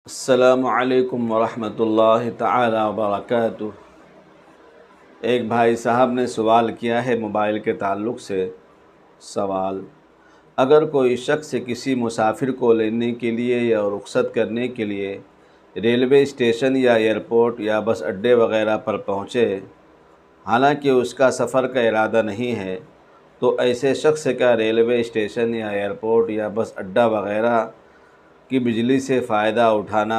السلام علیکم ورحمۃ اللہ تعالی وبرکاتہ۔ ایک بھائی صاحب نے سوال کیا ہے موبائل کے تعلق سے۔ سوال: اگر کوئی شخص کسی مسافر کو لینے کے لیے یا رخصت کرنے کے لیے ریلوے اسٹیشن یا ایئرپورٹ یا بس اڈے وغیرہ پر پہنچے، حالانکہ اس کا سفر کا ارادہ نہیں ہے، تو ایسے شخص کا ریلوے اسٹیشن یا ایئرپورٹ یا بس اڈہ وغیرہ کی بجلی سے فائدہ اٹھانا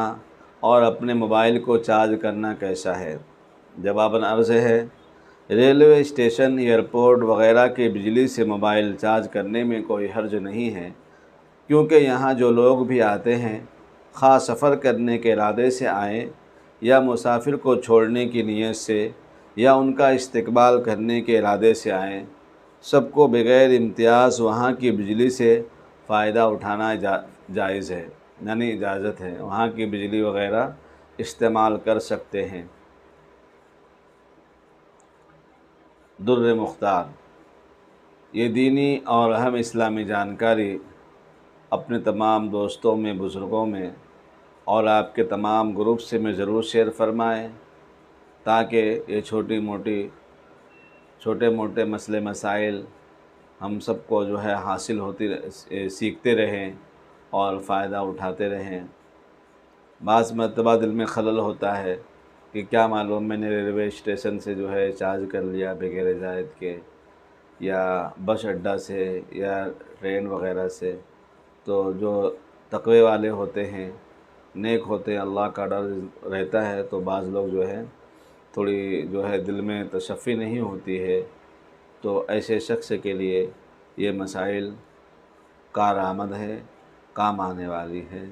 اور اپنے موبائل کو چارج کرنا کیسا ہے؟ جواباً عرض ہے، ریلوے اسٹیشن، ایئرپورٹ وغیرہ کی بجلی سے موبائل چارج کرنے میں کوئی حرج نہیں ہے، کیونکہ یہاں جو لوگ بھی آتے ہیں، خواہ سفر کرنے کے ارادے سے آئیں یا مسافر کو چھوڑنے کی نیت سے یا ان کا استقبال کرنے کے ارادے سے آئیں، سب کو بغیر امتیاز وہاں کی بجلی سے فائدہ اٹھانا جائز ہے، یعنی اجازت ہے، وہاں کی بجلی وغیرہ استعمال کر سکتے ہیں۔ در مختار: یہ دینی اور اہم اسلامی جانکاری اپنے تمام دوستوں میں، بزرگوں میں اور آپ کے تمام گروپ سے میں ضرور شیئر فرمائیں، تاکہ یہ چھوٹے موٹے مسئلے مسائل ہم سب کو جو ہے حاصل سیکھتے رہیں اور فائدہ اٹھاتے رہیں۔ بعض مرتبہ دل میں خلل ہوتا ہے کہ کیا معلوم میں نے ریلوے اسٹیشن سے جو ہے چارج کر لیا بغیر اجازت کے، یا بس اڈہ سے یا ٹرین وغیرہ سے۔ تو جو تقوی والے ہوتے ہیں، نیک ہوتے ہیں، اللہ کا ڈر رہتا ہے، تو بعض لوگ جو ہے تھوڑی جو ہے دل میں تشفی نہیں ہوتی ہے، تو ایسے شخص کے لیے یہ مسائل کارآمد ہے، کام آنے والی ہے۔